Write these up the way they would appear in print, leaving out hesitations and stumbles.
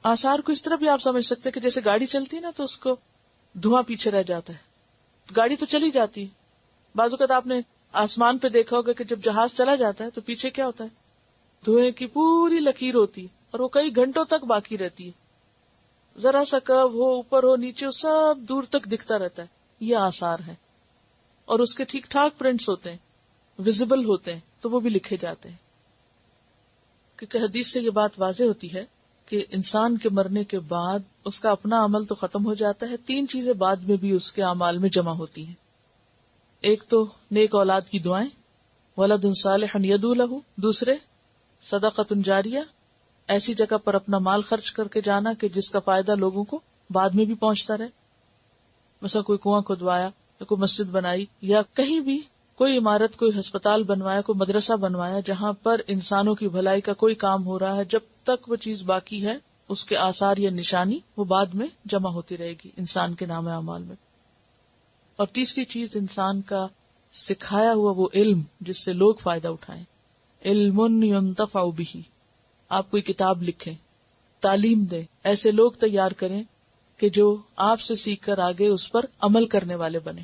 آثار کو اس طرح بھی آپ سمجھ سکتے ہیں کہ جیسے گاڑی چلتی ہے نا تو اس کو دھواں پیچھے رہ جاتا ہے، گاڑی تو چلی جاتی ہے، بعض اوقات آپ نے آسمان پہ دیکھا ہوگا کہ جب جہاز چلا جاتا ہے تو پیچھے کیا ہوتا ہے، دھوئیں کی پوری لکیر ہوتی ہے اور وہ کئی گھنٹوں تک باقی رہتی ہے، ذرا سا کب ہو، اوپر ہو، نیچے ہو، سب دور تک دکھتا رہتا ہے. یہ آثار ہے اور اس کے ٹھیک ٹھاک پرنٹس ہوتے ہیں، ویزیبل ہوتے ہیں، تو وہ بھی لکھے جاتے ہیں. کیونکہ حدیث سے یہ بات واضح ہوتی ہے کہ انسان کے مرنے کے بعد اس کا اپنا عمل تو ختم ہو جاتا ہے، 3 چیزیں بعد میں بھی اس کے اعمال میں جمع ہوتی ہیں. ایک تو نیک اولاد کی دعائیں، ولد صالح یدعو لہ، دوسرے صدقۃ جاریہ، ایسی جگہ پر اپنا مال خرچ کر کے جانا کہ جس کا فائدہ لوگوں کو بعد میں بھی پہنچتا رہے، مثلا کوئی کنواں کھدوایا یا کوئی مسجد بنائی یا کہیں بھی کوئی عمارت، کوئی ہسپتال بنوایا، کوئی مدرسہ بنوایا جہاں پر انسانوں کی بھلائی کا کوئی کام ہو رہا ہے، جب تک وہ چیز باقی ہے اس کے آثار یا نشانی وہ بعد میں جمع ہوتی رہے گی انسان کے نام اعمال میں. اور تیسری چیز انسان کا سکھایا ہوا وہ علم جس سے لوگ فائدہ اٹھائیں، علم ينتفع به. آپ کوئی کتاب لکھیں، تعلیم دیں، ایسے لوگ تیار کریں کہ جو آپ سے سیکھ کر آگے اس پر عمل کرنے والے بنے،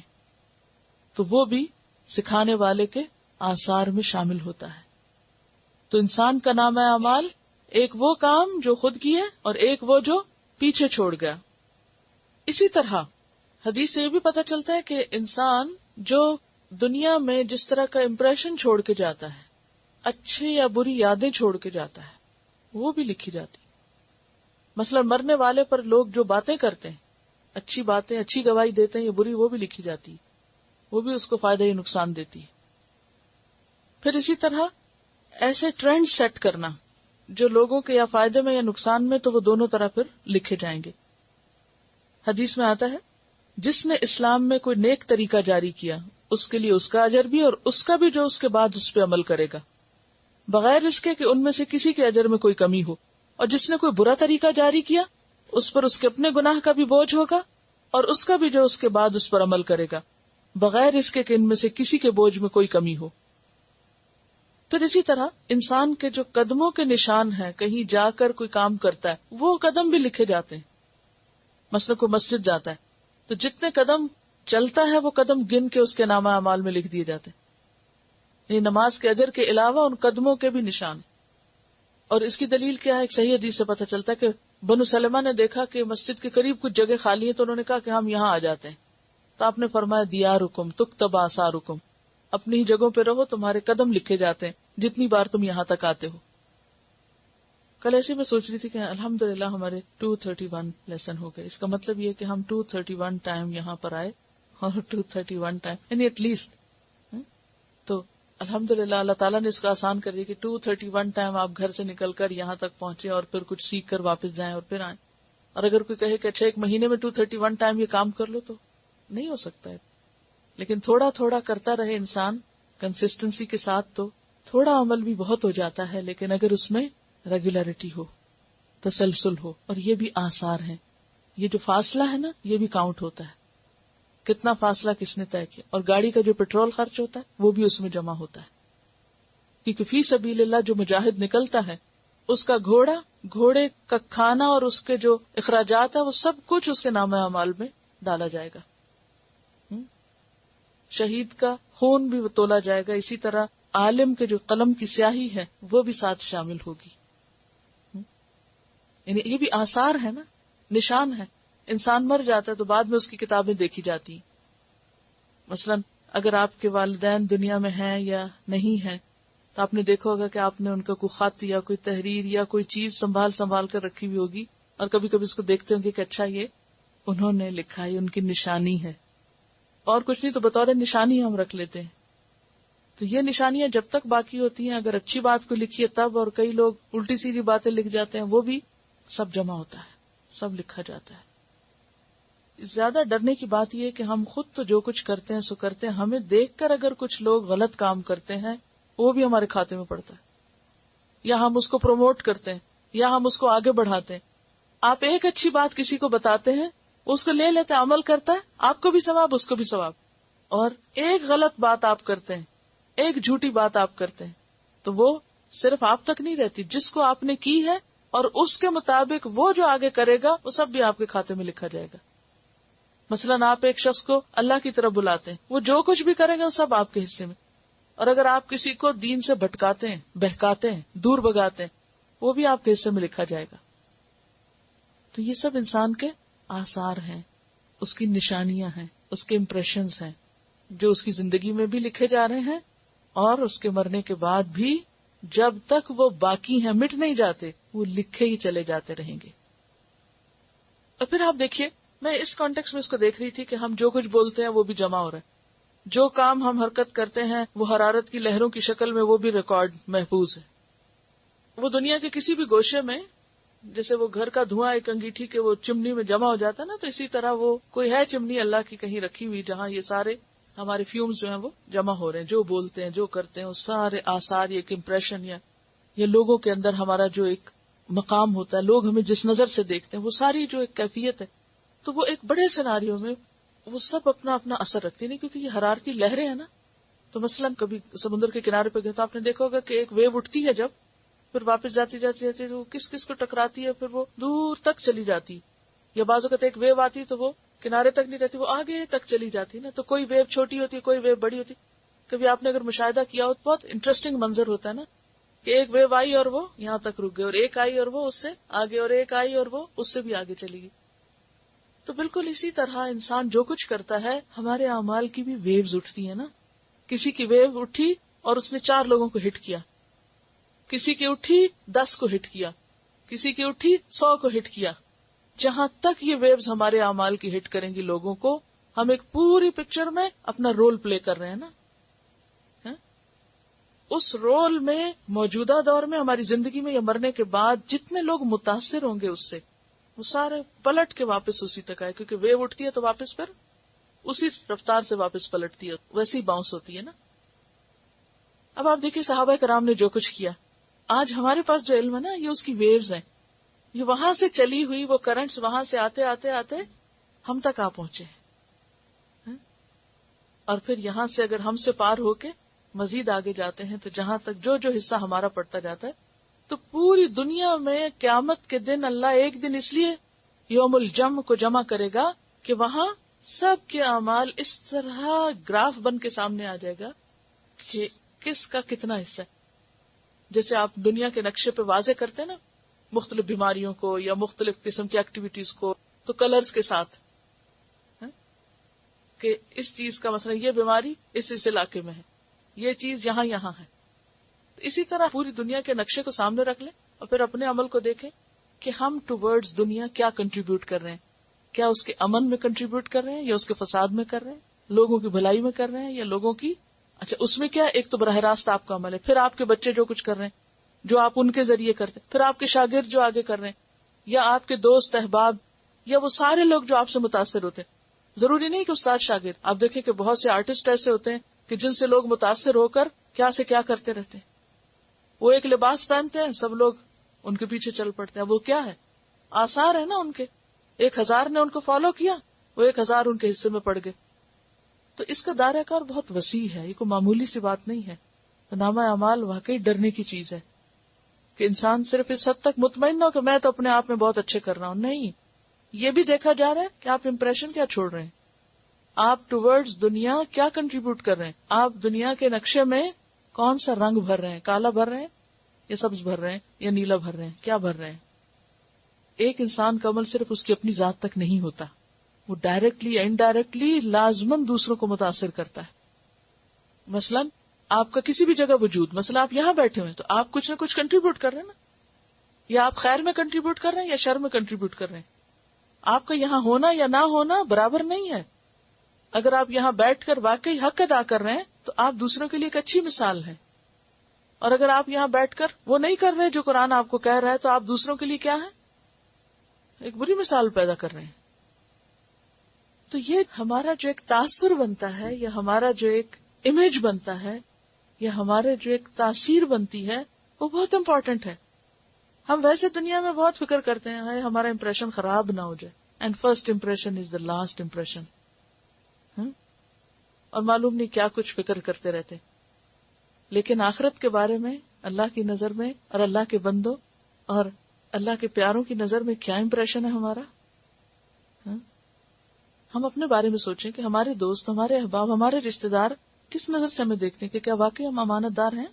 تو وہ بھی سکھانے والے کے آثار میں شامل ہوتا ہے. تو انسان کا نام اعمال ایک وہ کام جو خود کیے اور ایک وہ جو پیچھے چھوڑ گیا. اسی طرح حدیث سے یہ بھی پتہ چلتا ہے کہ انسان جو دنیا میں جس طرح کا امپریشن چھوڑ کے جاتا ہے، اچھی یا بری یادیں چھوڑ کے جاتا ہے، وہ بھی لکھی جاتی. مثلا مرنے والے پر لوگ جو باتیں کرتے ہیں، اچھی باتیں، اچھی گواہی دیتے ہیں یا بری، وہ بھی لکھی جاتی، وہ بھی اس کو فائدہ یا نقصان دیتی. پھر اسی طرح ایسے ٹرینڈ سیٹ کرنا جو لوگوں کے یا فائدے میں یا نقصان میں، تو وہ دونوں طرح پھر لکھے جائیں گے. حدیث میں آتا ہے جس نے اسلام میں کوئی نیک طریقہ جاری کیا اس کے لیے اس کا اجر بھی اور اس کا بھی جو اس کے بعد اس پہ عمل کرے گا، بغیر اس کے کہ ان میں سے کسی کے اجر میں کوئی کمی ہو. اور جس نے کوئی برا طریقہ جاری کیا اس پر اس کے اپنے گناہ کا بھی بوجھ ہوگا اور اس کا بھی جو اس کے بعد اس پر عمل کرے گا، بغیر اس کے کہ ان میں سے کسی کے بوجھ میں کوئی کمی ہو. پھر اسی طرح انسان کے جو قدموں کے نشان ہیں، کہیں جا کر کوئی کام کرتا ہے وہ قدم بھی لکھے جاتے ہیں. مثلا کوئی مسجد جاتا ہے تو جتنے قدم چلتا ہے وہ قدم گن کے اس کے نامہ اعمال میں لکھ دیے جاتے ہیں. یہ نماز کے اجر کے علاوہ ان قدموں کے بھی نشان. اور اس کی دلیل کیا ہے؟ ایک صحیح حدیث سے پتہ چلتا ہے کہ بنو سلمہ نے دیکھا کہ مسجد کے قریب کچھ جگہ خالی ہے تو انہوں نے کہا کہ ہم یہاں آ جاتے ہیں. تو آپ نے فرمایا دیارکم تکتب آثارکم، اپنی ہی جگہوں پہ رہو، تمہارے قدم لکھے جاتے ہیں جتنی بار تم یہاں تک آتے ہو. کل ایسے میں سوچ رہی تھی کہ الحمدللہ ہمارے 231 لیسن ہو گئے. اس کا مطلب یہ کہ ہم 231 ٹائم یہاں پر آئے اور 231 ٹائم یعنی ایٹ لیسٹ. تو الحمدللہ اللہ تعالیٰ نے اس کا آسان کر دیا کہ 231 ٹائم آپ گھر سے نکل کر یہاں تک پہنچے اور پھر کچھ سیکھ کر واپس جائیں اور پھر آئیں. اور اگر کوئی کہے کہ اچھا ایک مہینے میں 231 ٹائم یہ کام کر لو تو نہیں ہو سکتا ہے. لیکن تھوڑا تھوڑا کرتا رہے انسان کنسسٹنسی کے ساتھ تو تھوڑا عمل بھی بہت ہو جاتا ہے. لیکن اگر اس میں ریگولیرٹی ہو، تسلسل ہو، اور یہ بھی آثار ہیں. یہ جو فاصلہ ہے نا یہ بھی کاؤنٹ ہوتا ہے، کتنا فاصلہ کس نے طے کیا. اور گاڑی کا جو پیٹرول خرچ ہوتا ہے وہ بھی اس میں جمع ہوتا ہے. کیونکہ فی سبیل اللہ جو مجاہد نکلتا ہے اس کا گھوڑے کا کھانا اور اس کے جو اخراجات ہے وہ سب کچھ اس کے نامہ اعمال میں ڈالا جائے گا. شہید کا خون بھی تولا جائے گا. اسی طرح عالم کے جو قلم کی سیاہی ہے وہ بھی ساتھ شامل ہوگی. یعنی یہ بھی آثار ہے نا، نشان ہے. انسان مر جاتا ہے تو بعد میں اس کی کتابیں دیکھی جاتی ہیں. مثلا اگر آپ کے والدین دنیا میں ہیں یا نہیں ہیں تو آپ نے دیکھا ہوگا کہ آپ نے ان کا کوئی خط یا کوئی تحریر یا کوئی چیز سنبھال کر رکھی ہوئی ہوگی اور کبھی کبھی اس کو دیکھتے ہوں گے کہ اچھا یہ انہوں نے لکھا ہے، ان کی نشانی ہے. اور کچھ نہیں تو بطور نشانی ہم رکھ لیتے ہیں. تو یہ نشانیاں جب تک باقی ہوتی ہیں، اگر اچھی بات کو لکھی ہے تب، اور کئی لوگ الٹی سیدھی باتیں لکھ جاتے ہیں، وہ بھی سب جمع ہوتا ہے، سب لکھا جاتا ہے. زیادہ ڈرنے کی بات یہ ہے کہ ہم خود تو جو کچھ کرتے ہیں سو کرتے ہیں، ہمیں دیکھ کر اگر کچھ لوگ غلط کام کرتے ہیں وہ بھی ہمارے کھاتے میں پڑتا ہے، یا ہم اس کو پروموٹ کرتے ہیں یا ہم اس کو آگے بڑھاتے ہیں. آپ ایک اچھی بات کسی کو بتاتے ہیں، اس کو لے لیتے، عمل کرتا ہے، آپ کو بھی ثواب اس کو بھی ثواب. اور ایک غلط بات آپ کرتے ہیں، ایک جھوٹی بات آپ کرتے ہیں تو وہ صرف آپ تک نہیں رہتی، جس کو آپ نے کی ہے اور اس کے مطابق وہ جو آگے کرے گا وہ سب بھی آپ کے کھاتے میں لکھا جائے گا. مثلاً آپ ایک شخص کو اللہ کی طرف بلاتے ہیں, وہ جو کچھ بھی کرے گا وہ سب آپ کے حصے میں. اور اگر آپ کسی کو دین سے بھٹکاتے ہیں, بہکاتے ہیں, دور بگاتے ہیں, وہ بھی آپ کے حصے میں لکھا جائے گا. تو یہ سب انسان کے آثار ہیں, اس کی نشانیاں ہیں, اس کے امپریشنز ہیں, جو اس کی زندگی میں بھی لکھے جا رہے ہیں اور اس کے مرنے کے بعد بھی جب تک وہ باقی ہیں, مٹ نہیں جاتے, وہ لکھے ہی چلے جاتے رہیں گے. اور پھر آپ دیکھیے, میں اس کانٹیکس میں اس کو دیکھ رہی تھی کہ ہم جو کچھ بولتے ہیں وہ بھی جمع ہو رہا ہے. جو کام ہم حرکت کرتے ہیں وہ حرارت کی لہروں کی شکل میں وہ بھی ریکارڈ محفوظ ہے. وہ دنیا کے کسی بھی گوشے میں, جیسے وہ گھر کا دھواں ایک انگیٹھی کے وہ چمنی میں جمع ہو جاتا ہے نا, تو اسی طرح وہ کوئی ہے چمنی اللہ کی کہیں رکھی ہوئی جہاں یہ سارے ہمارے فیومز جو ہیں وہ جمع ہو رہے ہیں. جو بولتے ہیں, جو کرتے ہیں, وہ سارے آثار, ایک امپریشن یا لوگوں کے اندر ہمارا جو ایک مقام ہوتا ہے, لوگ ہمیں جس نظر سے دیکھتے ہیں, وہ ساری جو ایک کیفیت ہے, تو وہ ایک بڑے سیناریو میں وہ سب اپنا اپنا اثر رکھتی نہیں, کیونکہ یہ حرارتی لہریں ہیں نا. تو مثلاً کبھی سمندر کے کنارے پہ گئے تو آپ نے دیکھا ہوگا کہ ایک ویو اٹھتی ہے, جب پھر واپس جاتی وہ کس کس کو ٹکراتی ہے, پھر وہ دور تک چلی جاتی. یا بعض اوقات ایک ویو آتی تو وہ کنارے تک نہیں رہتی, وہ آگے تک چلی جاتی نا. تو کوئی ویو چھوٹی ہوتی ہے, کوئی ویو بڑی ہوتی. کبھی آپ نے اگر مشاہدہ کیا ہو تو بہت انٹرسٹنگ منظر ہوتا ہے نا, کہ ایک ویو آئی اور وہ یہاں تک رک گئی, اور ایک آئی اور وہ اس سے آگے, اور ایک آئی اور وہ اس سے بھی آگے چلی گئی. تو بالکل اسی طرح انسان جو کچھ کرتا ہے, ہمارے اعمال کی بھی ویوز اٹھتی ہیں نا. کسی کی ویو اٹھی اور اس نے 4 لوگوں کو ہٹ کیا, کسی کی اٹھی 10 کو ہٹ کیا, کسی کی اٹھی 100 کو ہٹ کیا. جہاں تک یہ ویوز ہمارے اعمال کی ہٹ کریں گی لوگوں کو, ہم ایک پوری پکچر میں اپنا رول پلے کر رہے ہیں نا. اس رول میں موجودہ دور میں ہماری زندگی میں یا مرنے کے بعد جتنے لوگ متاثر ہوں گے اس سے, وہ سارے پلٹ کے واپس اسی تک آئے, کیونکہ ویو اٹھتی ہے تو واپس پھر اسی رفتار سے واپس پلٹتی ہے, ویسی باؤنس ہوتی ہے نا. اب آپ دیکھیے صحابہ کرام نے جو کچھ کیا, آج ہمارے پاس جو علم ہے نا, یہ اس کی ویوز ہیں. یہ وہاں سے چلی ہوئی وہ کرنٹس وہاں سے آتے آتے آتے ہم تک آ پہنچے ہیں. اور پھر یہاں سے اگر ہم سے پار ہو کے مزید آگے جاتے ہیں تو جہاں تک جو جو حصہ ہمارا پڑتا جاتا ہے, تو پوری دنیا میں قیامت کے دن اللہ ایک دن اس لیے یوم الجمع کو جمع کرے گا کہ وہاں سب کے اعمال اس طرح گراف بن کے سامنے آ جائے گا کہ کس کا کتنا حصہ ہے. جیسے آپ دنیا کے نقشے پہ واضح کرتے ہیں نا مختلف بیماریوں کو یا مختلف قسم کی ایکٹیویٹیز کو, تو کلرز کے ساتھ, کہ اس چیز کا مثلا یہ بیماری اس علاقے میں ہے, یہ چیز یہاں یہاں ہے. اسی طرح پوری دنیا کے نقشے کو سامنے رکھ لیں اور پھر اپنے عمل کو دیکھیں کہ ہم ٹورڈز دنیا کیا کنٹریبیوٹ کر رہے ہیں. کیا اس کے امن میں کنٹریبیوٹ کر رہے ہیں, یا اس کے فساد میں کر رہے ہیں, لوگوں کی بھلائی میں کر رہے ہیں, یا لوگوں کی اس میں کیا, ایک تو براہ راست آپ کا عمل ہے, پھر آپ کے بچے جو کچھ کر رہے ہیں جو آپ ان کے ذریعے کرتے ہیں, پھر آپ کے شاگرد جو آگے کر رہے ہیں, یا آپ کے دوست احباب, یا وہ سارے لوگ جو آپ سے متاثر ہوتے ہیں. ضروری نہیں کہ استاد شاگرد, آپ دیکھیں کہ بہت سے آرٹسٹ ایسے ہوتے ہیں کہ جن سے لوگ متاثر ہو کر کیا سے کیا کرتے رہتے ہیں. وہ ایک لباس پہنتے ہیں, سب لوگ ان کے پیچھے چل پڑتے ہیں. وہ کیا ہے, آثار ہے نا ان کے. 1000 نے ان کو فالو کیا, وہ 1000 ان کے حصے میں پڑ گئے. تو اس کا دائرہ کار بہت وسیع ہے, یہ کوئی معمولی سی بات نہیں ہے. تو نامہ اعمال واقعی ڈرنے کی چیز ہے کہ انسان صرف اس حد تک مطمئن نہ ہو کہ میں تو اپنے آپ میں بہت اچھے کر رہا ہوں. نہیں, یہ بھی دیکھا جا رہا ہے کہ آپ امپریشن کیا چھوڑ رہے ہیں, آپ ٹورڈز دنیا کیا کنٹریبیوٹ کر رہے ہیں, آپ دنیا کے نقشے میں کون سا رنگ بھر رہے ہیں, کالا بھر رہے ہیں یا سبز بھر رہے ہیں یا نیلا بھر رہے ہیں, کیا بھر رہے ہیں. ایک انسان کا عمل صرف اس کی اپنی ذات تک نہیں ہوتا, وہ ڈائریکٹلی یا انڈائریکٹلی لازماً دوسروں کو متاثر کرتا ہے. مثلاً آپ کا کسی بھی جگہ وجود, مثلا آپ یہاں بیٹھے ہوئے تو آپ کچھ نہ کچھ کنٹریبیوٹ کر رہے ہیں نا, یا آپ خیر میں کنٹریبیوٹ کر رہے ہیں یا شر میں کنٹریبیوٹ کر رہے ہیں. آپ کا یہاں ہونا یا نہ ہونا برابر نہیں ہے. اگر آپ یہاں بیٹھ کر واقعی حق ادا کر رہے ہیں تو آپ دوسروں کے لیے ایک اچھی مثال ہیں, اور اگر آپ یہاں بیٹھ کر وہ نہیں کر رہے جو قرآن آپ کو کہہ رہا ہے تو آپ دوسروں کے لیے کیا ہے, ایک بری مثال پیدا کر رہے ہیں. تو یہ ہمارا جو ایک تاثر بنتا ہے, یا ہمارا جو ایک امیج بنتا ہے, یا ہمارے جو ایک تاثیر بنتی ہے, وہ بہت امپورٹنٹ ہے. ہم ویسے دنیا میں بہت فکر کرتے ہیں ہمارا امپریشن خراب نہ ہو جائے, and first impression is the last impression, اور معلوم نہیں کیا کچھ فکر کرتے رہتے. لیکن آخرت کے بارے میں اللہ کی نظر میں اور اللہ کے بندوں اور اللہ کے پیاروں کی نظر میں کیا امپریشن ہے ہمارا؟ ہم اپنے بارے میں سوچیں کہ ہمارے دوست، ہمارے احباب، ہمارے رشتے دار کس نظر سے ہمیں دیکھتے ہیں، کہ کیا واقعی ہم امانت دار ہیں،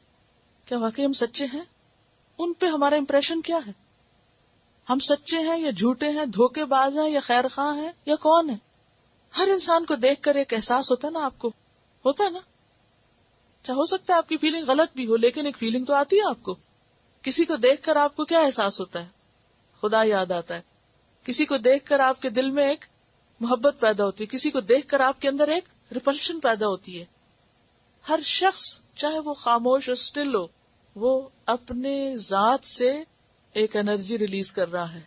کیا واقعی ہم سچے ہیں، ان پہ ہمارا امپریشن کیا ہے؟ ہم سچے ہیں یا جھوٹے ہیں، دھوکے باز ہیں یا خیر خواہ ہیں، یا کون ہے؟ ہر انسان کو دیکھ کر ایک احساس ہوتا ہے نا، آپ کو ہوتا ہے نا، چاہے ہو سکتا ہے آپ کی فیلنگ غلط بھی ہو، لیکن ایک فیلنگ تو آتی ہے آپ کو. کسی کو دیکھ کر آپ کو کیا احساس ہوتا ہے؟ خدا یاد آتا ہے. کسی کو دیکھ کر آپ کے دل میں ایک محبت پیدا ہوتی ہے، کسی کو دیکھ کر آپ کے اندر ایک ریپلشن پیدا ہوتی ہے. ہر شخص چاہے وہ خاموش اور سٹل ہو، وہ اپنے ذات سے ایک انرجی ریلیز کر رہا ہے،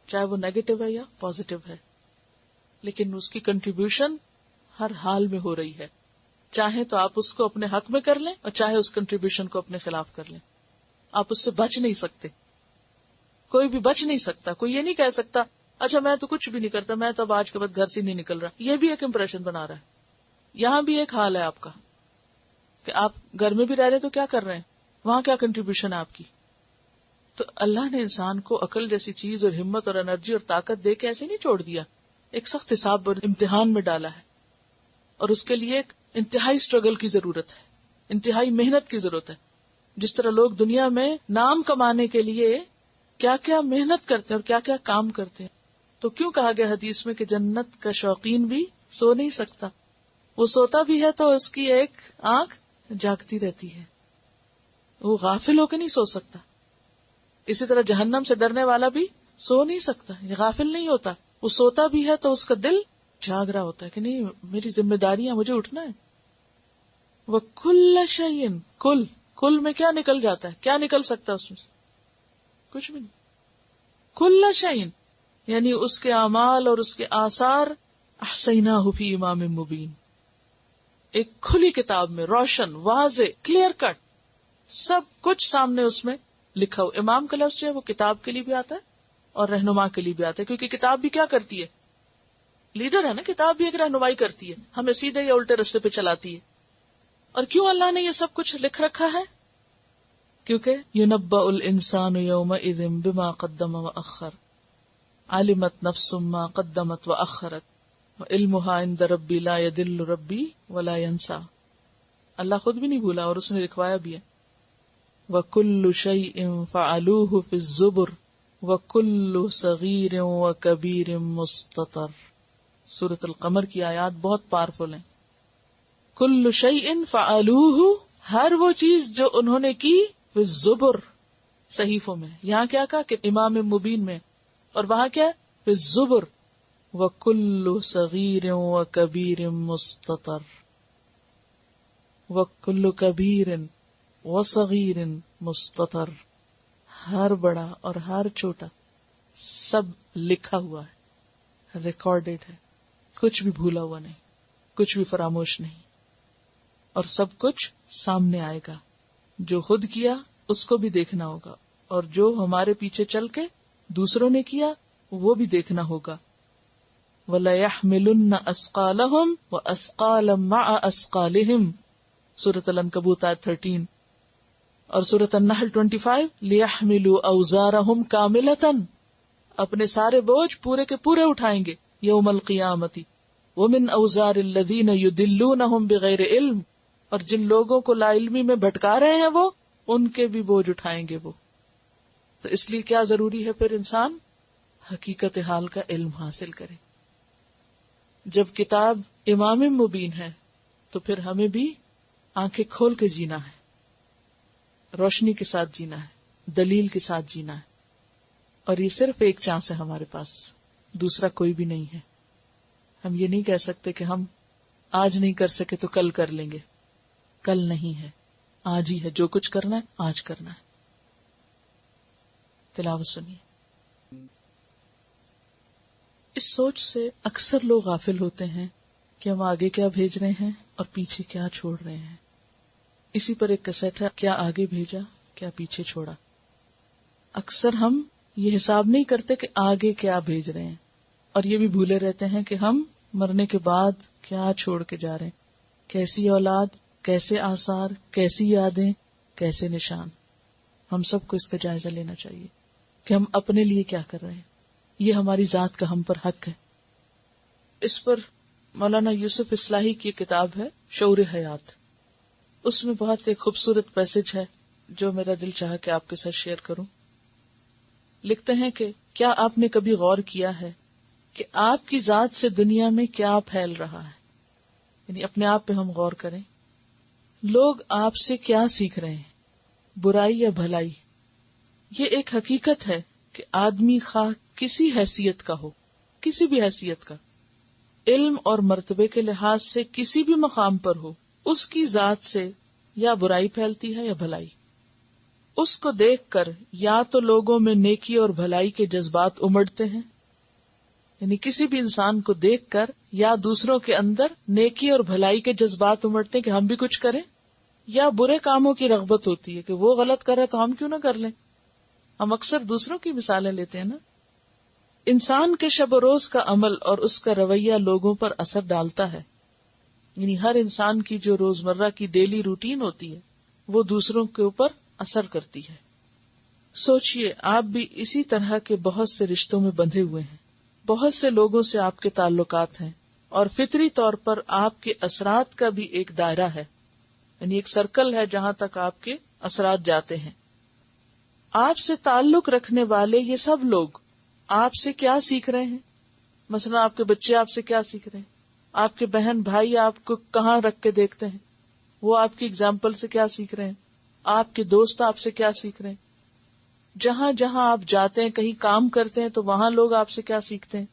چاہے وہ نیگیٹو ہے یا پازیٹو ہے، لیکن اس کی کنٹریبیوشن ہر حال میں ہو رہی ہے. چاہے تو آپ اس کو اپنے حق میں کر لیں اور چاہے اس کنٹریبیوشن کو اپنے خلاف کر لیں. آپ اس سے بچ نہیں سکتے، کوئی بھی بچ نہیں سکتا. کوئی یہ نہیں کہہ سکتا اچھا میں تو کچھ بھی نہیں کرتا، میں تو اب آج کے بعد گھر سے نہیں نکل رہا. یہ بھی ایک امپریشن بنا رہا ہے. یہاں بھی ایک حال ہے آپ کا کہ آپ گھر میں بھی رہ رہے تو کیا کر رہے ہیں، وہاں کیا کنٹریبیوشن ہے آپ کی. تو اللہ نے انسان کو عقل جیسی چیز اور ہمت اور انرجی اور طاقت دے کے ایسے نہیں چھوڑ دیا، ایک سخت حساب اور امتحان میں ڈالا ہے. اور اس کے لیے ایک انتہائی اسٹرگل کی ضرورت ہے، انتہائی محنت کی ضرورت ہے. جس طرح لوگ دنیا میں نام کمانے کے لیے کیا کیا محنت کرتے ہیں اور کیا کیا کام کرتے ہیں، تو کیوں کہا گیا حدیث میں کہ جنت کا شوقین بھی سو نہیں سکتا، وہ سوتا بھی ہے تو اس کی ایک آنکھ جاگتی رہتی ہے، وہ غافل ہو کے نہیں سو سکتا. اسی طرح جہنم سے ڈرنے والا بھی سو نہیں سکتا، یہ غافل نہیں ہوتا، وہ سوتا بھی ہے تو اس کا دل جاگ رہا ہوتا ہے کہ نہیں میری ذمہ داریاں، مجھے اٹھنا ہے. وَكُلَّ شَيْءٍ، کل میں کیا نکل جاتا ہے، کیا نکل سکتا اس میں سے؟ کچھ بھی نہیں. کل شیء یعنی اس کے اعمال اور اس کے آثار احصیناہ فی امام مبین، ایک کھلی کتاب میں، روشن، واضح، کلیئر کٹ، سب کچھ سامنے اس میں لکھا ہو. امام کا لفظ جو ہے وہ کتاب کے لیے بھی آتا ہے اور رہنما کے لیے بھی آتا ہے، کیونکہ کتاب بھی کیا کرتی ہے، لیڈر ہے نا، کتاب بھی ایک رہنمائی کرتی ہے، ہمیں سیدھے یا الٹے راستے پہ چلاتی ہے. اور کیوں اللہ نے یہ سب کچھ لکھ رکھا ہے؟ کیونکہ يُنَبَّأُ الْإِنسَانُ يَوْمَئِذٍ بِمَا قَدَّمَ وَأَخَّرَ عَلِمَتْ نَفْسٌ مَا قَدَّمَتْ وَأَخَّرَتْ وَعِلْمُهَا عِندَ رَبِّي لَا يَضِلُّ رَبِّي وَلَا يَنْسَى. اللہ خود بھی نہیں بھولا اور اس نے لکھوایا بھی ہے. وَكُلُّ شَيْءٍ فَعَلُوهُ فِي الزُّبُرِ وَكُلُّ صَغِيرٍ وَكَبِيرٍ مُسْتَطَرٍ. سورۃ القمر کی آیات بہت پاورفل ہیں. کل شیء فعلوہ، ہر وہ چیز جو انہوں نے کی، فی الزبر، صحیفوں میں. یہاں کیا کہا کہ امام مبین میں، اور وہاں کیا فی الزبر. وکل صغیر وکبیر مستطر، وکل کبیر وصغیر مستطر، ہر بڑا اور ہر چھوٹا سب لکھا ہوا ہے، ریکارڈڈ ہے، کچھ بھی بھولا ہوا نہیں، کچھ بھی فراموش نہیں، اور سب کچھ سامنے آئے گا. جو خود کیا اس کو بھی دیکھنا ہوگا، اور جو ہمارے پیچھے چل کے دوسروں نے کیا وہ بھی دیکھنا ہوگا. وَلَيَحْمِلُنَّ أَثْقَالَهُمْ وَأَثْقَالًا مَعَ أَثْقَالِهِمْ، سورۃ العنکبوت آیت 13. اور سورۃ النحل 25، لِيَحْمِلُوا أَوْزَارَهُمْ كَامِلَةً، اپنے سارے بوجھ پورے کے پورے اٹھائیں گے یوم القیامت. وَمِنْ أَوْزَارِ الَّذِينَ يُضِلُّونَهُمْ بِغَيْرِ عِلْمٍ، اور جن لوگوں کو لا علمی میں بھٹکا رہے ہیں وہ ان کے بھی بوجھ اٹھائیں گے وہ. تو اس لیے کیا ضروری ہے پھر انسان حقیقت حال کا علم حاصل کرے. جب کتاب امام مبین ہے تو پھر ہمیں بھی آنکھیں کھول کے جینا ہے، روشنی کے ساتھ جینا ہے، دلیل کے ساتھ جینا ہے. اور یہ صرف ایک چانس ہے ہمارے پاس، دوسرا کوئی بھی نہیں ہے. ہم یہ نہیں کہہ سکتے کہ ہم آج نہیں کر سکے تو کل کر لیں گے. کل نہیں ہے، آج ہی ہے. جو کچھ کرنا ہے آج کرنا ہے. تلاوت سنیے. اس سوچ سے اکثر لوگ غافل ہوتے ہیں کہ ہم آگے کیا بھیج رہے ہیں اور پیچھے کیا چھوڑ رہے ہیں. اسی پر ایک کیسٹ ہے، کیا آگے بھیجا کیا پیچھے چھوڑا. اکثر ہم یہ حساب نہیں کرتے کہ آگے کیا بھیج رہے ہیں، اور یہ بھی بھولے رہتے ہیں کہ ہم مرنے کے بعد کیا چھوڑ کے جا رہے ہیں. کیسی اولاد، کیسے آثار، کیسی یادیں، کیسے نشان. ہم سب کو اس کا جائزہ لینا چاہیے. کہ ہم اپنے لیے کیا کر رہے ہیں. یہ ہماری ذات کا ہم پر حق ہے. اس پر مولانا یوسف اصلاحی کی کتاب ہے شعور حیات. اس میں بہت ایک خوبصورت پیسج ہے جو میرا دل چاہا کہ آپ کے ساتھ شیئر کروں. لکھتے ہیں کہ کیا آپ نے کبھی غور کیا ہے کہ آپ کی ذات سے دنیا میں کیا پھیل رہا ہے؟ یعنی اپنے آپ پہ ہم غور کریں. لوگ آپ سے کیا سیکھ رہے ہیں، برائی یا بھلائی؟ یہ ایک حقیقت ہے کہ آدمی خواہ کسی حیثیت کا ہو، کسی بھی حیثیت کا، علم اور مرتبے کے لحاظ سے کسی بھی مقام پر ہو، اس کی ذات سے یا برائی پھیلتی ہے یا بھلائی. اس کو دیکھ کر یا تو لوگوں میں نیکی اور بھلائی کے جذبات امڑتے ہیں، یعنی کسی بھی انسان کو دیکھ کر یا دوسروں کے اندر نیکی اور بھلائی کے جذبات امڑتے ہیں کہ ہم بھی کچھ کریں، یا برے کاموں کی رغبت ہوتی ہے کہ وہ غلط کر رہے تو ہم کیوں نہ کر لیں. ہم اکثر دوسروں کی مثالیں لیتے ہیں نا. انسان کے شب و روز کا عمل اور اس کا رویہ لوگوں پر اثر ڈالتا ہے. یعنی ہر انسان کی جو روزمرہ کی ڈیلی روٹین ہوتی ہے وہ دوسروں کے اوپر اثر کرتی ہے. سوچئے آپ بھی اسی طرح کے بہت سے رشتوں میں بندھے ہوئے ہیں، بہت سے لوگوں سے آپ کے تعلقات ہیں، اور فطری طور پر آپ کے اثرات کا بھی ایک دائرہ ہے، یعنی ایک سرکل ہے جہاں تک آپ کے اثرات جاتے ہیں. آپ سے تعلق رکھنے والے یہ سب لوگ آپ سے کیا سیکھ رہے ہیں؟ مثلا آپ کے بچے آپ سے کیا سیکھ رہے ہیں؟ آپ کے بہن بھائی آپ کو کہاں رکھ کے دیکھتے ہیں، وہ آپ کی اگزامپل سے کیا سیکھ رہے ہیں؟ آپ کے دوست آپ سے کیا سیکھ رہے ہیں؟ جہاں جہاں آپ جاتے ہیں، کہیں کام کرتے ہیں تو وہاں لوگ آپ سے کیا سیکھتے ہیں؟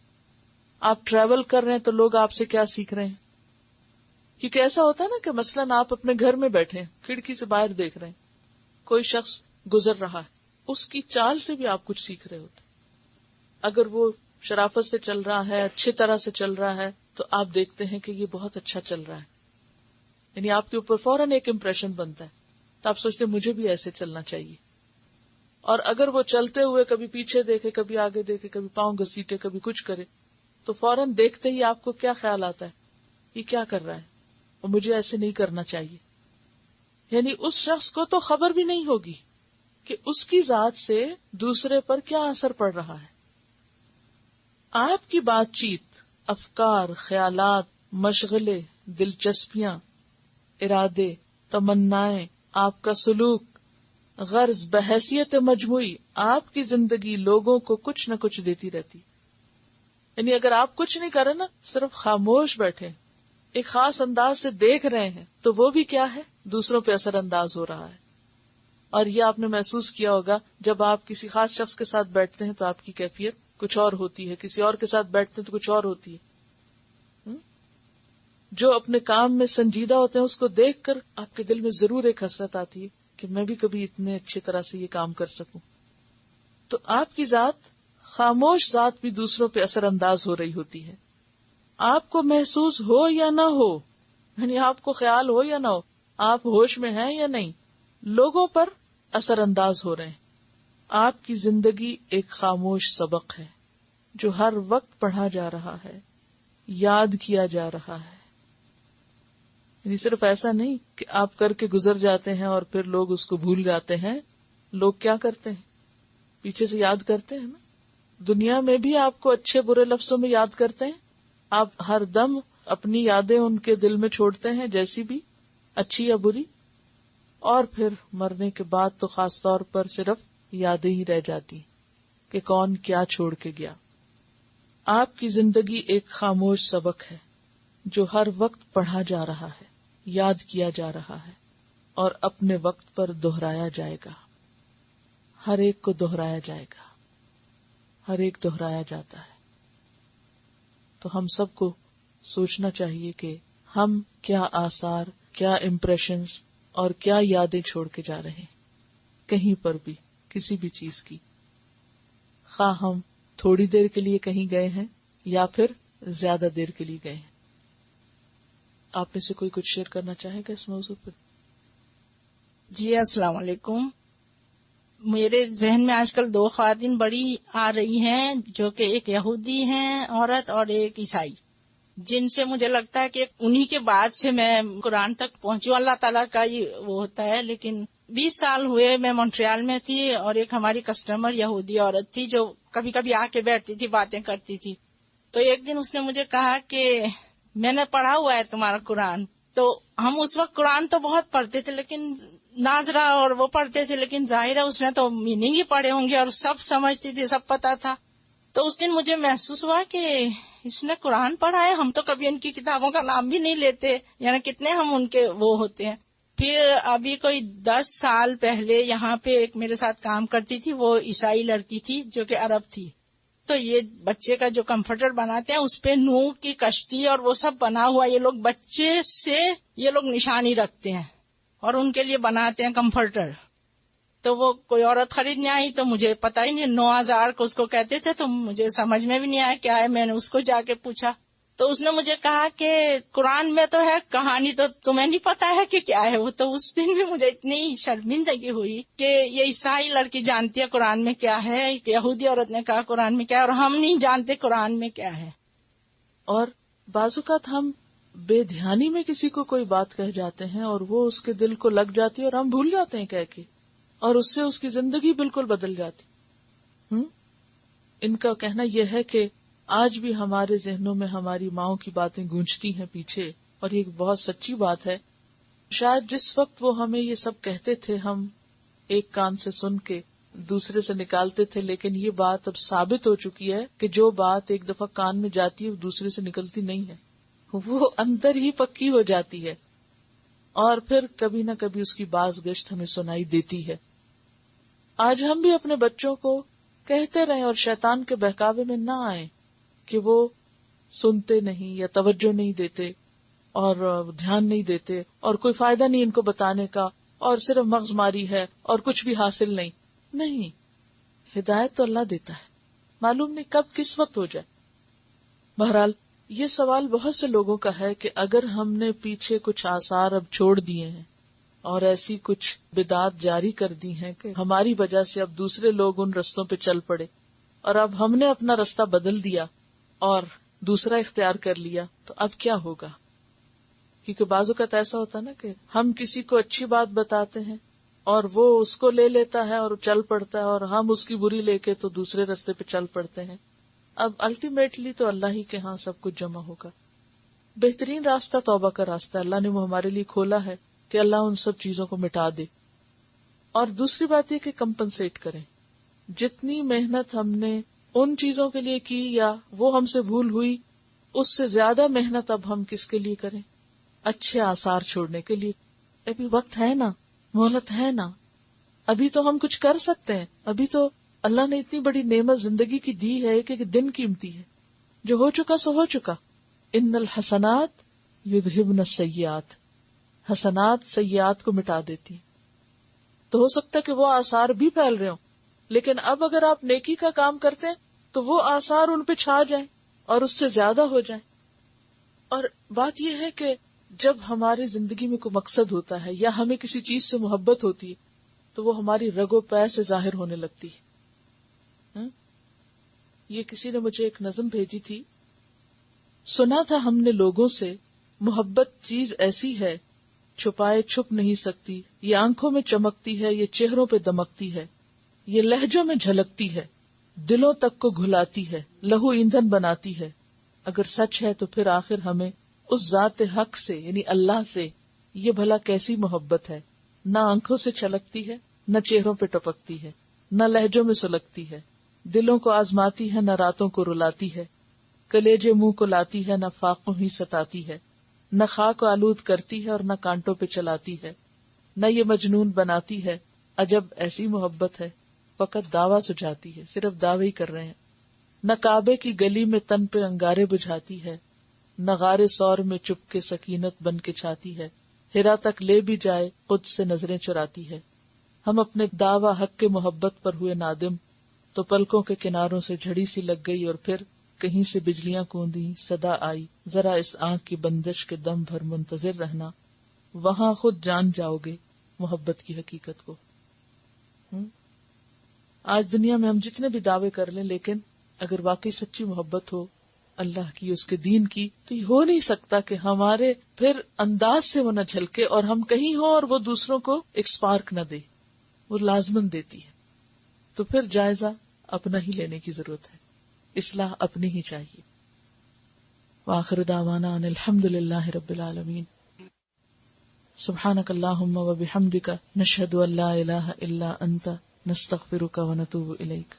آپ ٹریول کر رہے ہیں تو لوگ آپ سے کیا سیکھ رہے ہیں؟ کیونکہ ایسا ہوتا ہے نا کہ مثلاً آپ اپنے گھر میں بیٹھے ہیں، کھڑکی سے باہر دیکھ رہے ہیں، کوئی شخص گزر رہا ہے، اس کی چال سے بھی آپ کچھ سیکھ رہے ہوتے. اگر وہ شرافت سے چل رہا ہے، اچھی طرح سے چل رہا ہے، تو آپ دیکھتے ہیں کہ یہ بہت اچھا چل رہا ہے، یعنی آپ کے اوپر فوراً ایک امپریشن بنتا ہے، تو آپ سوچتے ہیں مجھے بھی ایسے چلنا چاہیے. اور اگر وہ چلتے ہوئے کبھی پیچھے دیکھے، کبھی آگے دیکھے، کبھی پاؤں گھسیٹے، کبھی کچھ کرے، تو فوراً دیکھتے ہی آپ کو کیا خیال آتا ہے؟ یہ کیا کر رہا ہے اور مجھے ایسے نہیں کرنا چاہیے. یعنی اس شخص کو تو خبر بھی نہیں ہوگی کہ اس کی ذات سے دوسرے پر کیا اثر پڑ رہا ہے. آپ کی بات چیت، افکار، خیالات، مشغلے، دلچسپیاں، ارادے، تمنائیں، آپ کا سلوک، غرض بحیثیت مجموعی آپ کی زندگی لوگوں کو کچھ نہ کچھ دیتی رہتی. یعنی اگر آپ کچھ نہیں کریں نا، صرف خاموش بیٹھے ایک خاص انداز سے دیکھ رہے ہیں، تو وہ بھی کیا ہے؟ دوسروں پہ اثر انداز ہو رہا ہے. اور یہ آپ نے محسوس کیا ہوگا جب آپ کسی خاص شخص کے ساتھ بیٹھتے ہیں تو آپ کی کیفیت کچھ اور ہوتی ہے، کسی اور کے ساتھ بیٹھتے ہیں تو کچھ اور ہوتی ہے. جو اپنے کام میں سنجیدہ ہوتے ہیں اس کو دیکھ کر آپ کے دل میں ضرور ایک حسرت آتی ہے کہ میں بھی کبھی اتنے اچھی طرح سے یہ کام کر سکوں. تو آپ کی ذات، خاموش ذات بھی دوسروں پہ اثر انداز ہو رہی ہوتی ہے. آپ کو محسوس ہو یا نہ ہو، یعنی آپ کو خیال ہو یا نہ ہو، آپ ہوش میں ہیں یا نہیں، لوگوں پر اثر انداز ہو رہے ہیں. آپ کی زندگی ایک خاموش سبق ہے جو ہر وقت پڑھا جا رہا ہے، یاد کیا جا رہا ہے. یعنی صرف ایسا نہیں کہ آپ کر کے گزر جاتے ہیں اور پھر لوگ اس کو بھول جاتے ہیں. لوگ کیا کرتے ہیں؟ پیچھے سے یاد کرتے ہیں نا. دنیا میں بھی آپ کو اچھے برے لفظوں میں یاد کرتے ہیں. آپ ہر دم اپنی یادیں ان کے دل میں چھوڑتے ہیں، جیسی بھی، اچھی یا بری. اور پھر مرنے کے بعد تو خاص طور پر صرف یادیں ہی رہ جاتی کہ کون کیا چھوڑ کے گیا. آپ کی زندگی ایک خاموش سبق ہے جو ہر وقت پڑھا جا رہا ہے، یاد کیا جا رہا ہے، اور اپنے وقت پر دہرایا جائے گا. ہر ایک کو دہرایا جائے گا، ہر ایک دہرایا جاتا ہے. تو ہم سب کو سوچنا چاہیے کہ ہم کیا آثار، کیا امپریشنز اور کیا یادیں چھوڑ کے جا رہے ہیں، کہیں پر بھی کسی بھی چیز کی، خواہ ہم تھوڑی دیر کے لیے کہیں گئے ہیں یا پھر زیادہ دیر کے لیے گئے ہیں. آپ میں سے کوئی کچھ شیئر کرنا چاہے گا اس موضوع پر؟ جی السلام علیکم. میرے ذہن میں آج کل 2 خواتین بڑی آ رہی ہیں، جو کہ ایک یہودی ہیں عورت اور ایک عیسائی، جن سے مجھے لگتا ہے کہ انہی کے بعد سے میں قرآن تک پہنچی ہوں. اللہ تعالیٰ کا ہی وہ ہوتا ہے، لیکن 20 سال ہوئے میں مونٹریال میں تھی، اور ایک ہماری کسٹمر یہودی عورت تھی جو کبھی کبھی آ کے بیٹھتی تھی، باتیں کرتی تھی. تو ایک دن اس نے مجھے کہا کہ میں نے پڑھا ہوا ہے تمہارا قرآن. تو ہم اس وقت قرآن تو بہت پڑھتے تھے، لیکن ناظرہ اور وہ پڑھتے تھے، لیکن ظاہر ہے اس نے تو میننگ ہی پڑھے ہوں گے اور سب سمجھتی تھی، سب پتا تھا. تو اس دن مجھے محسوس ہوا کہ اس نے قرآن پڑھا ہے، ہم تو کبھی ان کی کتابوں کا نام بھی نہیں لیتے، یعنی کتنے ہم ان کے وہ ہوتے ہیں. پھر ابھی کوئی 10 سال پہلے یہاں پہ ایک میرے ساتھ کام کرتی تھی، وہ عیسائی لڑکی تھی جو کہ عرب تھی. تو یہ بچے کا جو کمفرٹر بناتے ہیں اس پہ نوح کی کشتی اور وہ سب بنا ہوا، یہ لوگ بچے سے یہ لوگ نشانی رکھتے ہیں اور ان کے لیے بناتے ہیں کمفرٹر. تو وہ کوئی عورت خریدنے آئی تو مجھے پتا ہی نہیں، 9000 کو اس کو کہتے تھے، تو مجھے سمجھ میں بھی نہیں آیا کیا ہے. میں نے اس کو جا کے پوچھا تو اس نے مجھے کہا کہ قرآن میں تو ہے، کہانی تو تمہیں نہیں پتا ہے کہ کیا ہے وہ. تو اس دن بھی مجھے اتنی شرمندگی ہوئی کہ یہ عیسائی لڑکی جانتی ہے قرآن میں کیا ہے، یہودی عورت نے کہا قرآن میں کیا ہے، اور ہم نہیں جانتے قرآن میں کیا ہے. اور بعض اوقات ہم بے دھیانی میں کسی کو کوئی بات کہہ جاتے ہیں اور وہ اس کے دل کو لگ جاتی ہے اور ہم بھول جاتے ہیں کہہ کے، اور اس سے اس کی زندگی بالکل بدل جاتی. ان کا کہنا یہ ہے کہ آج بھی ہمارے ذہنوں میں ہماری ماؤں کی باتیں گونجتی ہیں پیچھے، اور یہ بہت سچی بات ہے. شاید جس وقت وہ ہمیں یہ سب کہتے تھے ہم ایک کان سے سن کے دوسرے سے نکالتے تھے، لیکن یہ بات اب ثابت ہو چکی ہے کہ جو بات ایک دفعہ کان میں جاتی ہے وہ دوسرے سے نکلتی نہیں ہے، وہ اندر ہی پکی ہو جاتی ہے، اور پھر کبھی نہ کبھی اس کی باز گشت ہمیں سنائی دیتی ہے. آج ہم بھی اپنے بچوں کو کہتے رہیں اور شیطان کے بہکاوے میں نہ آئیں کہ وہ سنتے نہیں یا توجہ نہیں دیتے اور دھیان نہیں دیتے اور کوئی فائدہ نہیں ان کو بتانے کا، اور صرف مغز ماری ہے اور کچھ بھی حاصل نہیں. نہیں، ہدایت تو اللہ دیتا ہے، معلوم نہیں کب کس وقت ہو جائے. بہرحال یہ سوال بہت سے لوگوں کا ہے کہ اگر ہم نے پیچھے کچھ آثار اب چھوڑ دیے ہیں اور ایسی کچھ بدعات جاری کر دی ہیں کہ ہماری وجہ سے اب دوسرے لوگ ان رستوں پہ چل پڑے، اور اب ہم نے اپنا رستہ بدل دیا اور دوسرا اختیار کر لیا، تو اب کیا ہوگا؟ کیونکہ بعض اوقات ایسا ہوتا ہے نا کہ ہم کسی کو اچھی بات بتاتے ہیں اور وہ اس کو لے لیتا ہے اور چل پڑتا ہے، اور ہم اس کی بری لے کے تو دوسرے رستے پہ چل پڑتے ہیں. اب الٹیمیٹلی تو اللہ ہی کے ہاں سب کچھ جمع ہوگا. بہترین راستہ توبہ کا راستہ اللہ نے وہ ہمارے لیے کھولا ہے کہ اللہ ان سب چیزوں کو مٹا دے. اور دوسری بات یہ کہ کمپنسیٹ کریں، جتنی محنت ہم نے ان چیزوں کے لیے کی یا وہ ہم سے بھول ہوئی، اس سے زیادہ محنت اب ہم کس کے لیے کریں؟ اچھے آثار چھوڑنے کے لیے. ابھی وقت ہے نا، مہلت ہے نا، ابھی تو ہم کچھ کر سکتے ہیں. ابھی تو اللہ نے اتنی بڑی نعمت زندگی کی دی ہے کہ دن قیمتی ہے، جو ہو چکا سو ہو چکا. ان الحسنات یذہبن السیئات، حسنات سیئات کو مٹا دیتی. تو ہو سکتا ہے کہ وہ آثار بھی پھیل رہے ہوں، لیکن اب اگر آپ نیکی کا کام کرتے ہیں تو وہ آثار ان پہ چھا جائیں اور اس سے زیادہ ہو جائیں. اور بات یہ ہے کہ جب ہماری زندگی میں کوئی مقصد ہوتا ہے یا ہمیں کسی چیز سے محبت ہوتی ہے تو وہ ہماری رگ و پے سے ظاہر ہونے لگتی ہے. یہ کسی نے مجھے ایک نظم بھیجی تھی. سنا تھا ہم نے لوگوں سے، محبت چیز ایسی ہے چھپائے چھپ نہیں سکتی، یہ آنکھوں میں چمکتی ہے، یہ چہروں پہ دمکتی ہے، یہ لہجوں میں جھلکتی ہے، دلوں تک کو گھلاتی ہے، لہو ایندھن بناتی ہے. اگر سچ ہے تو پھر آخر ہمیں اس ذات حق سے یعنی اللہ سے یہ بھلا کیسی محبت ہے، نہ آنکھوں سے چھلکتی ہے، نہ چہروں پہ ٹپکتی ہے، نہ لہجوں میں سلگتی ہے، دلوں کو آزماتی ہے، نہ راتوں کو رلاتی ہے، کلیجے منہ کو لاتی ہے، نہ فاقوں ہی ستاتی ہے، نہ خاک آلود کرتی ہے اور نہ کانٹوں پہ چلاتی ہے، نہ یہ مجنون بناتی ہے. عجب ایسی محبت ہے، فقط دعویٰ سجاتی ہے، صرف دعوے ہی کر رہے ہیں. نہ کعبے کی گلی میں تن پہ انگارے بجھاتی ہے، نہ غار سور میں چپ کے سکینت بن کے چھاتی ہے، ہرا تک لے بھی جائے خود سے نظریں چراتی ہے. ہم اپنے دعویٰ حق کے محبت پر ہوئے نادم، تو پلکوں کے کناروں سے جھڑی سی لگ گئی اور پھر کہیں سے بجلیاں کوندی، صدا آئی، ذرا اس آنکھ کی بندش کے دم بھر منتظر رہنا، وہاں خود جان جاؤ گے محبت کی حقیقت کو. آج دنیا میں ہم جتنے بھی دعوے کر لیں، لیکن اگر واقعی سچی محبت ہو، اللہ کی، اس کے دین کی، تو یہ ہو نہیں سکتا کہ ہمارے پھر انداز سے وہ نہ جھلکے اور ہم کہیں ہوں اور وہ دوسروں کو ایک سپارک نہ دے. وہ لازمن دیتی ہے. تو پھر جائزہ اپنا ہی لینے کی ضرورت ہے، اصلاح اپنی ہی چاہیے. وآخر دعوانا ان الحمد للہ رب العالمین. سبحانک اللہم و بحمدک نشہد ان لا الہ الا انت نستغفرک و نتوب الیک.